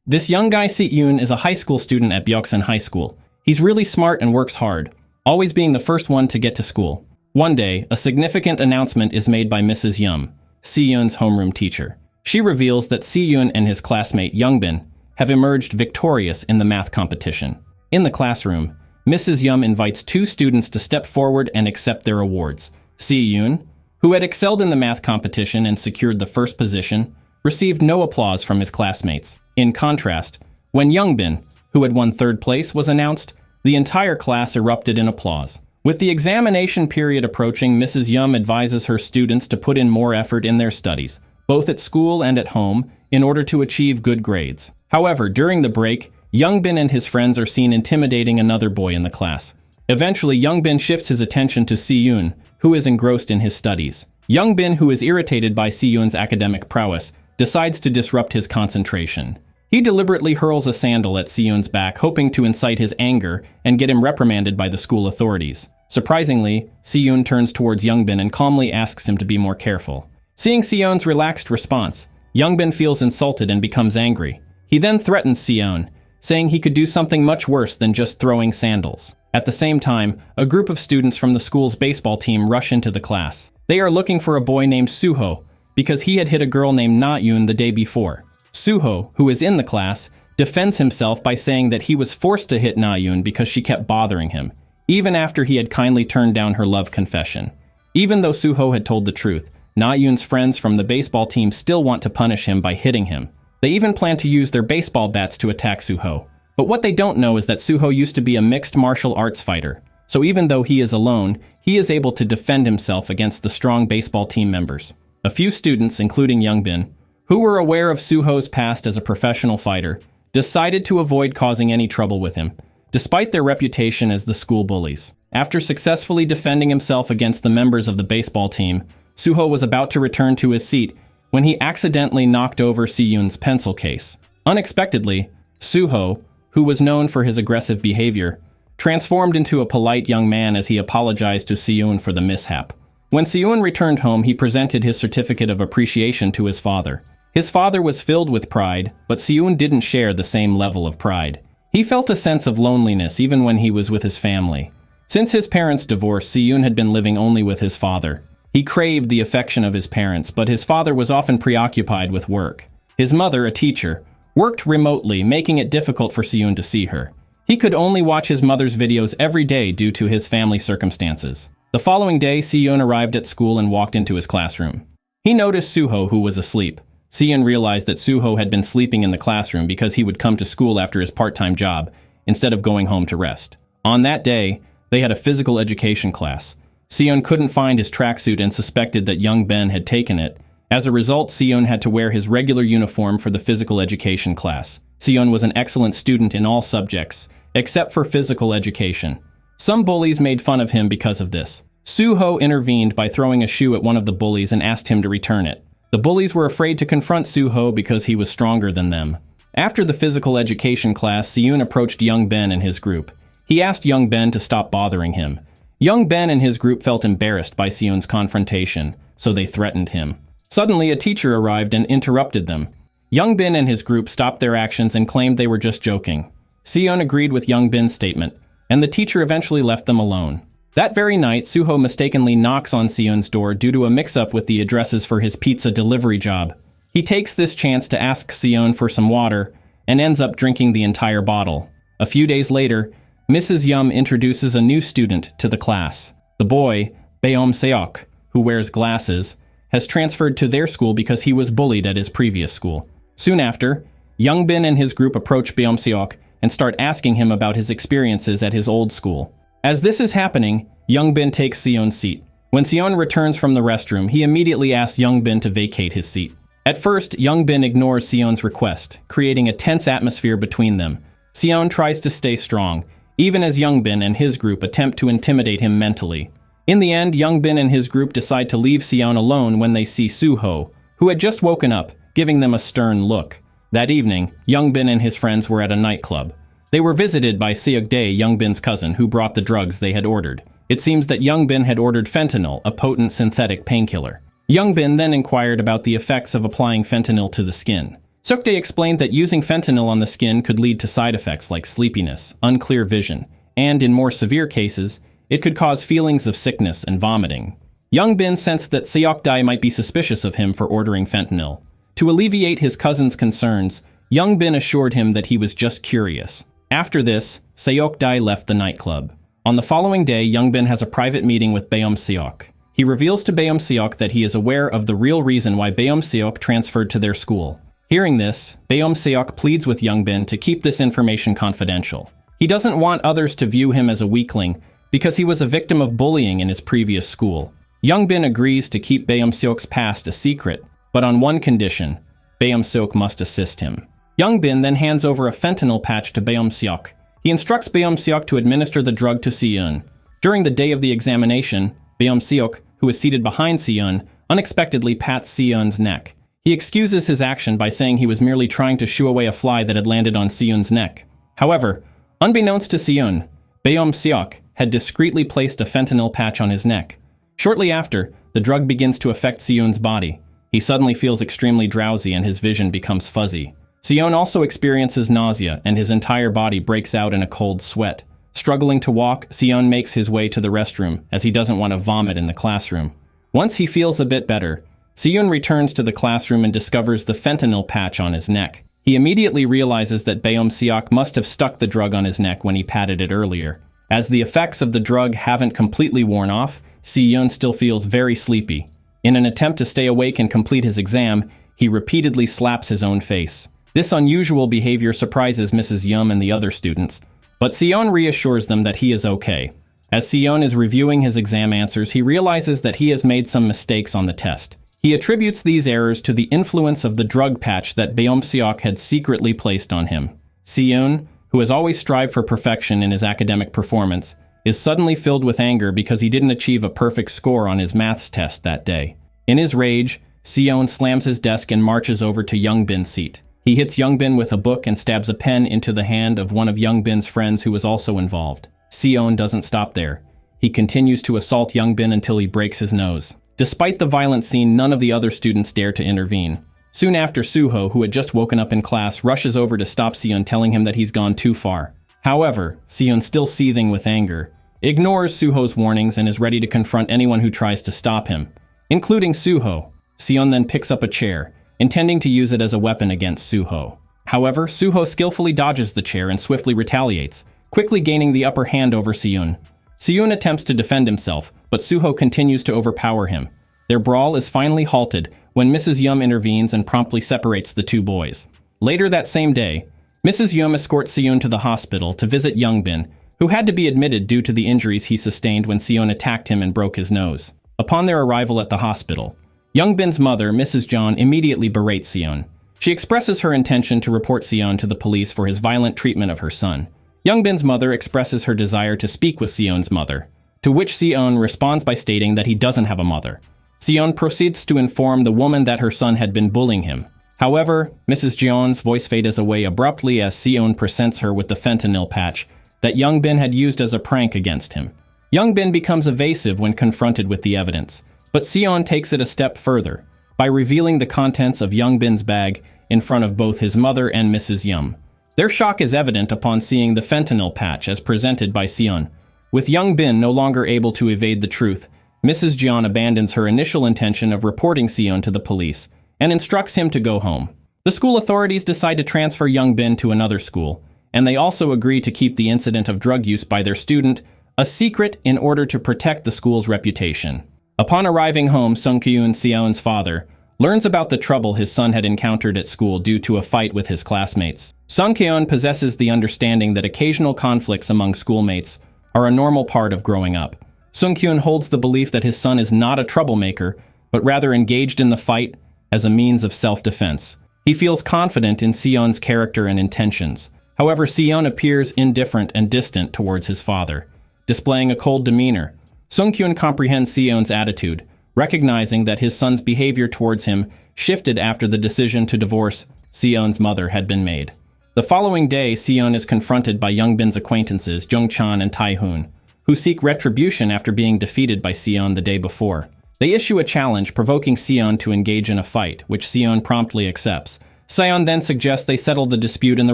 This young guy Si-yoon is a high school student at Byeoksan High School. He's really smart and works hard, always being the first one to get to school. One day, a significant announcement is made by Mrs. Yum, Si-yoon's homeroom teacher. She reveals that Si-yoon and his classmate Youngbin have emerged victorious in the math competition. In the classroom, Mrs. Yum invites two students to step forward and accept their awards. Si-yoon, who had excelled in the math competition and secured the first position, received no applause from his classmates. In contrast, when Youngbin, who had won third place, was announced, the entire class erupted in applause. With the examination period approaching, Mrs. Yum advises her students to put in more effort in their studies, both at school and at home, in order to achieve good grades. However, during the break, Youngbin and his friends are seen intimidating another boy in the class. Eventually, Youngbin shifts his attention to Si-yoon, who is engrossed in his studies. Youngbin, who is irritated by Si-yoon's academic prowess, decides to disrupt his concentration. He deliberately hurls a sandal at Si-yoon's back, hoping to incite his anger and get him reprimanded by the school authorities. Surprisingly, Si-yoon turns towards Youngbin and calmly asks him to be more careful. Seeing Si-yoon's relaxed response, Youngbin feels insulted and becomes angry. He then threatens Si-yoon, saying he could do something much worse than just throwing sandals. At the same time, a group of students from the school's baseball team rush into the class. They are looking for a boy named Suho, because he had hit a girl named Na-yoon the day before. Suho, who is in the class, defends himself by saying that he was forced to hit Na-yoon because she kept bothering him, even after he had kindly turned down her love confession. Even though Suho had told the truth, Na-yoon's friends from the baseball team still want to punish him by hitting him. They even plan to use their baseball bats to attack Suho. But what they don't know is that Suho used to be a mixed martial arts fighter, so even though he is alone, he is able to defend himself against the strong baseball team members. A few students, including Youngbin, who were aware of Suho's past as a professional fighter, decided to avoid causing any trouble with him, despite their reputation as the school bullies. After successfully defending himself against the members of the baseball team, Suho was about to return to his seat when he accidentally knocked over Si-yoon's pencil case. Unexpectedly, Suho, who was known for his aggressive behavior, transformed into a polite young man as he apologized to Si-yoon for the mishap. When Si-yoon returned home, he presented his certificate of appreciation to his father. His father was filled with pride, but Si-yoon didn't share the same level of pride. He felt a sense of loneliness even when he was with his family. Since his parents' divorce, Si-yoon had been living only with his father. He craved the affection of his parents, but his father was often preoccupied with work. His mother, a teacher, worked remotely, making it difficult for Si-yoon to see her. He could only watch his mother's videos every day due to his family circumstances. The following day, Si-yoon arrived at school and walked into his classroom. He noticed Suho, who was asleep. Si-yoon realized that Suho had been sleeping in the classroom because he would come to school after his part-time job, instead of going home to rest. On that day, they had a physical education class. Si-yoon couldn't find his tracksuit and suspected that Youngbin had taken it. As a result, Si-yoon had to wear his regular uniform for the physical education class. Si-yoon was an excellent student in all subjects, except for physical education. Some bullies made fun of him because of this. Suho intervened by throwing a shoe at one of the bullies and asked him to return it. The bullies were afraid to confront Suho because he was stronger than them. After the physical education class, Si-yoon approached Youngbin and his group. He asked Youngbin to stop bothering him. Youngbin and his group felt embarrassed by Si-yoon's confrontation, so they threatened him. Suddenly, a teacher arrived and interrupted them. Youngbin and his group stopped their actions and claimed they were just joking. Si-yoon agreed with Youngbin's statement, and the teacher eventually left them alone. That very night, Suho mistakenly knocks on Si-yoon's door due to a mix-up with the addresses for his pizza delivery job. He takes this chance to ask Si-yoon for some water and ends up drinking the entire bottle. A few days later, Mrs. Yum introduces a new student to the class. The boy, Beom-seok, who wears glasses, has transferred to their school because he was bullied at his previous school. Soon after, Youngbin and his group approach Beom-seok and start asking him about his experiences at his old school. As this is happening, Youngbin takes Si-yoon's seat. When Si-yoon returns from the restroom, he immediately asks Youngbin to vacate his seat. At first, Youngbin ignores Si-yoon's request, creating a tense atmosphere between them. Si-yoon tries to stay strong, even as Youngbin and his group attempt to intimidate him mentally. In the end, Youngbin and his group decide to leave Si-yoon alone when they see Suho, who had just woken up, giving them a stern look. That evening, Youngbin and his friends were at a nightclub. They were visited by Seok-dae, Youngbin's cousin, who brought the drugs they had ordered. It seems that Youngbin had ordered fentanyl, a potent synthetic painkiller. Youngbin then inquired about the effects of applying fentanyl to the skin. Sukde explained that using fentanyl on the skin could lead to side effects like sleepiness, unclear vision, and in more severe cases, it could cause feelings of sickness and vomiting. Youngbin sensed that Seokdae might be suspicious of him for ordering fentanyl. To alleviate his cousin's concerns, Youngbin assured him that he was just curious. After this, Seokdae left the nightclub. On the following day, Youngbin has a private meeting with Beom-seok. He reveals to Beom-seok that he is aware of the real reason why Beom-seok transferred to their school. Hearing this, Beom-seok pleads with Youngbin to keep this information confidential. He doesn't want others to view him as a weakling because he was a victim of bullying in his previous school. Youngbin agrees to keep Beom-seok's past a secret, but on one condition: Beom-seok must assist him. Youngbin then hands over a fentanyl patch to Beom-seok. He instructs Beom-seok to administer the drug to Seon. During the day of the examination, Beom-seok, who is seated behind Seon, unexpectedly pats Seon's neck. He excuses his action by saying he was merely trying to shoo away a fly that had landed on Seon's neck. However, unbeknownst to Seon, Beom-seok had discreetly placed a fentanyl patch on his neck. Shortly after, the drug begins to affect Seon's body. He suddenly feels extremely drowsy and his vision becomes fuzzy. Seon also experiences nausea and his entire body breaks out in a cold sweat. Struggling to walk, Seon makes his way to the restroom as he doesn't want to vomit in the classroom. Once he feels a bit better, Seon returns to the classroom and discovers the fentanyl patch on his neck. He immediately realizes that Beom-seok must have stuck the drug on his neck when he patted it earlier. As the effects of the drug haven't completely worn off, Seon still feels very sleepy. In an attempt to stay awake and complete his exam, he repeatedly slaps his own face. This unusual behavior surprises Mrs. Yum and the other students, but Seon reassures them that he is okay. As Seon is reviewing his exam answers, he realizes that he has made some mistakes on the test. He attributes these errors to the influence of the drug patch that Beom-seok had secretly placed on him. Seon, who has always strived for perfection in his academic performance, is suddenly filled with anger because he didn't achieve a perfect score on his maths test that day. In his rage, Seon slams his desk and marches over to Youngbin's seat. He hits Youngbin with a book and stabs a pen into the hand of one of Youngbin's friends who was also involved. Seon doesn't stop there. He continues to assault Youngbin until he breaks his nose. Despite the violent scene, none of the other students dare to intervene. Soon after, Suho, who had just woken up in class, rushes over to stop Seon, telling him that he's gone too far. However, Seon, still seething with anger, ignores Suho's warnings and is ready to confront anyone who tries to stop him, including Suho. Seon then picks up a chair, intending to use it as a weapon against Suho. However, Suho skillfully dodges the chair and swiftly retaliates, quickly gaining the upper hand over Seon. Seon attempts to defend himself, but Suho continues to overpower him. Their brawl is finally halted when Mrs. Yum intervenes and promptly separates the two boys. Later that same day, Mrs. Yum escorts Seon to the hospital to visit Youngbin, who had to be admitted due to the injuries he sustained when Seon attacked him and broke his nose. Upon their arrival at the hospital, Youngbin's mother, Mrs. John, immediately berates Seon. She expresses her intention to report Seon to the police for his violent treatment of her son. Youngbin's mother expresses her desire to speak with Seon's mother, to which Seon responds by stating that he doesn't have a mother. Seon proceeds to inform the woman that her son had been bullying him. However, Mrs. Jeon's voice fades away abruptly as Seon presents her with the fentanyl patch that Youngbin had used as a prank against him. Youngbin becomes evasive when confronted with the evidence, but Seon takes it a step further by revealing the contents of Youngbin's bag in front of both his mother and Mrs. Yum. Their shock is evident upon seeing the fentanyl patch as presented by Seon. With Youngbin no longer able to evade the truth, Mrs. Jeon abandons her initial intention of reporting Seon to the police and instructs him to go home. The school authorities decide to transfer Youngbin to another school, and they also agree to keep the incident of drug use by their student a secret in order to protect the school's reputation. Upon arriving home, Sung-kyun, Seon's father, learns about the trouble his son had encountered at school due to a fight with his classmates. Sung-kyun possesses the understanding that occasional conflicts among schoolmates are a normal part of growing up. Sung-kyun holds the belief that his son is not a troublemaker, but rather engaged in the fight as a means of self-defense. He feels confident in Seon's character and intentions. However, Seon appears indifferent and distant towards his father, displaying a cold demeanor. Sung-kyun comprehends Seon's attitude, recognizing that his son's behavior towards him shifted after the decision to divorce Seon's mother had been made. The following day, Seon is confronted by Youngbin's acquaintances, Jung-chan and Tae-hoon, who seek retribution after being defeated by Seon the day before. They issue a challenge, provoking Seon to engage in a fight, which Seon promptly accepts, Seon then suggests they settle the dispute in the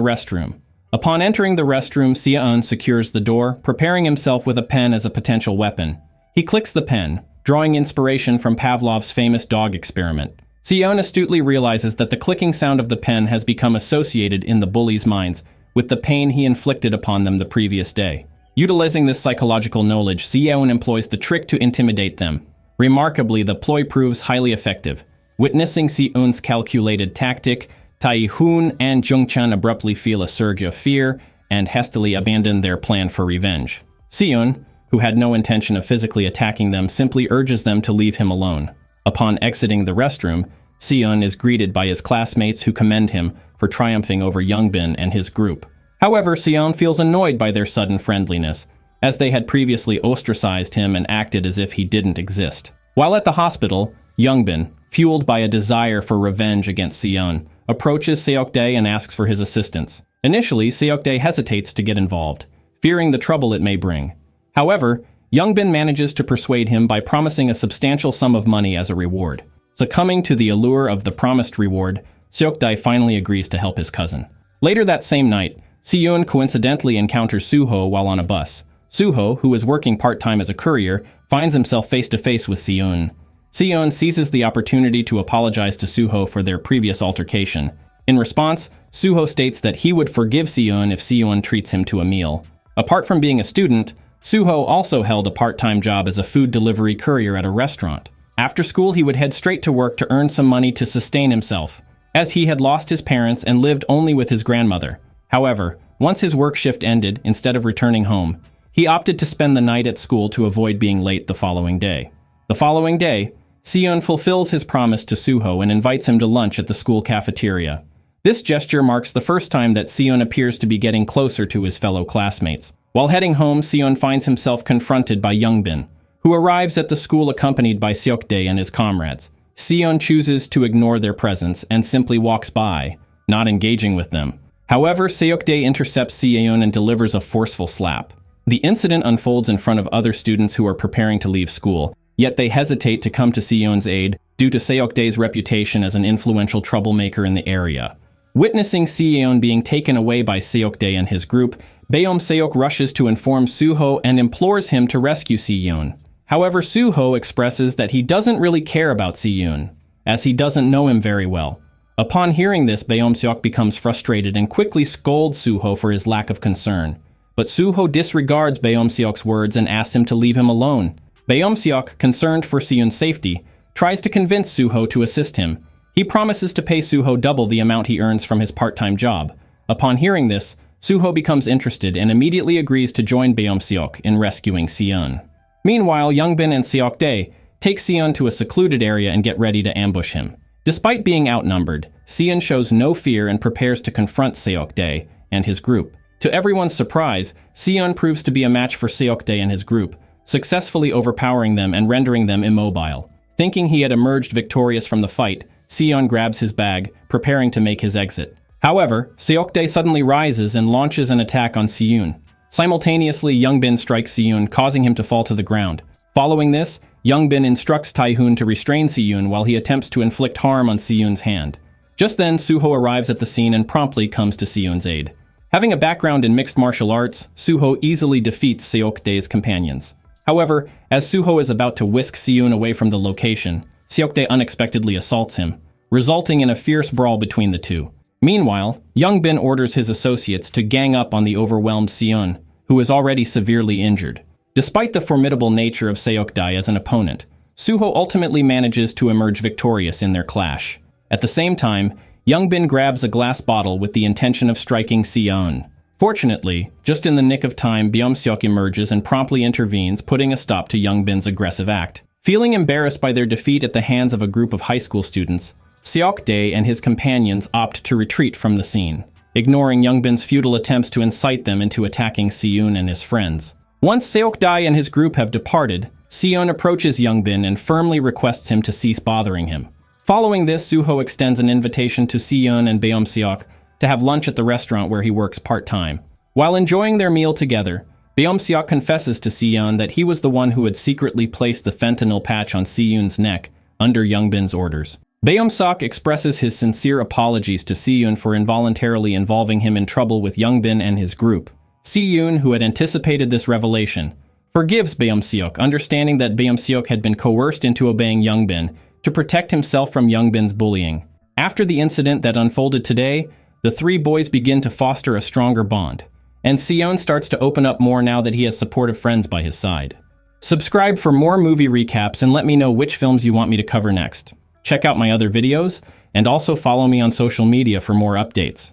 restroom. Upon entering the restroom, Seon secures the door, preparing himself with a pen as a potential weapon. He clicks the pen, drawing inspiration from Pavlov's famous dog experiment. Seon astutely realizes that the clicking sound of the pen has become associated in the bullies' minds with the pain he inflicted upon them the previous day. Utilizing this psychological knowledge, Seon employs the trick to intimidate them. Remarkably, the ploy proves highly effective. Witnessing Seon's calculated tactic, Tae-hoon and Jung-chan abruptly feel a surge of fear and hastily abandon their plan for revenge. Seon, who had no intention of physically attacking them, simply urges them to leave him alone. Upon exiting the restroom, Seon is greeted by his classmates who commend him for triumphing over Youngbin and his group. However, Seon feels annoyed by their sudden friendliness, as they had previously ostracized him and acted as if he didn't exist. While at the hospital, Youngbin, fueled by a desire for revenge against Seon, approaches Seokdae and asks for his assistance. Initially, Seokdae hesitates to get involved, fearing the trouble it may bring. However, Youngbin manages to persuade him by promising a substantial sum of money as a reward. Succumbing to the allure of the promised reward, Seokdae finally agrees to help his cousin. Later that same night, Seon coincidentally encounters Suho while on a bus. Suho, who is working part-time as a courier, finds himself face-to-face with Seon. Seon seizes the opportunity to apologize to Suho for their previous altercation. In response, Suho states that he would forgive Seon if Seon treats him to a meal. Apart from being a student, Suho also held a part-time job as a food delivery courier at a restaurant. After school, he would head straight to work to earn some money to sustain himself, as he had lost his parents and lived only with his grandmother. However, once his work shift ended, instead of returning home, he opted to spend the night at school to avoid being late the following day. The following day, Seon fulfills his promise to Suho and invites him to lunch at the school cafeteria. This gesture marks the first time that Seon appears to be getting closer to his fellow classmates. While heading home, Seon finds himself confronted by Youngbin, who arrives at the school accompanied by Seokdae and his comrades. Seon chooses to ignore their presence and simply walks by, not engaging with them. However, Seokdae intercepts Seon and delivers a forceful slap. The incident unfolds in front of other students who are preparing to leave school, yet they hesitate to come to Seon's aid due to Seokdae's reputation as an influential troublemaker in the area. Witnessing Seon being taken away by Seokdae and his group, Beom-seok rushes to inform Suho and implores him to rescue Seon. However, Suho expresses that he doesn't really care about Seon, as he doesn't know him very well. Upon hearing this, Beom-seok becomes frustrated and quickly scolds Suho for his lack of concern. But Suho disregards Beom-seok's words and asks him to leave him alone. Beom-seok, concerned for Seon's safety, tries to convince Suho to assist him. He promises to pay Suho double the amount he earns from his part-time job. Upon hearing this, Suho becomes interested and immediately agrees to join Beom-seok in rescuing Seon. Meanwhile, Youngbin and Seokdae take Seon to a secluded area and get ready to ambush him. Despite being outnumbered, Seon shows no fear and prepares to confront Seokdae and his group. To everyone's surprise, Seon proves to be a match for Seokdae and his group, successfully overpowering them and rendering them immobile. Thinking he had emerged victorious from the fight, Seon grabs his bag, preparing to make his exit. However, Seokdae suddenly rises and launches an attack on Seon. Simultaneously, Youngbin strikes Seon, causing him to fall to the ground. Following this, Youngbin instructs Tae-hoon to restrain Seon while he attempts to inflict harm on Seon's hand. Just then, Suho arrives at the scene and promptly comes to Seon's aid. Having a background in mixed martial arts, Suho easily defeats Seokdae's companions. However, as Suho is about to whisk Seon away from the location, Seokdae unexpectedly assaults him, resulting in a fierce brawl between the two. Meanwhile, Youngbin orders his associates to gang up on the overwhelmed Seon, who is already severely injured. Despite the formidable nature of Seokdae as an opponent, Suho ultimately manages to emerge victorious in their clash. At the same time, Youngbin grabs a glass bottle with the intention of striking Seon. Fortunately, just in the nick of time, Beom-seok emerges and promptly intervenes, putting a stop to Youngbin's aggressive act. Feeling embarrassed by their defeat at the hands of a group of high school students, Seokdae and his companions opt to retreat from the scene, ignoring Youngbin's futile attempts to incite them into attacking Seon and his friends. Once Seokdae and his group have departed, Seon approaches Youngbin and firmly requests him to cease bothering him. Following this, Suho extends an invitation to Seon and Beom-seok to have lunch at the restaurant where he works part-time. While enjoying their meal together, Beom-seok confesses to Seon that he was the one who had secretly placed the fentanyl patch on Seon's neck under Youngbin's orders. Beom-seok expresses his sincere apologies to Si-yoon for involuntarily involving him in trouble with Youngbin and his group. Si-yoon, who had anticipated this revelation, forgives Beom-seok, understanding that Beom-seok had been coerced into obeying Youngbin to protect himself from Youngbin's bullying. After the incident that unfolded today, the three boys begin to foster a stronger bond, and Si-yoon starts to open up more now that he has supportive friends by his side. Subscribe for more movie recaps and let me know which films you want me to cover next. Check out my other videos, and also follow me on social media for more updates.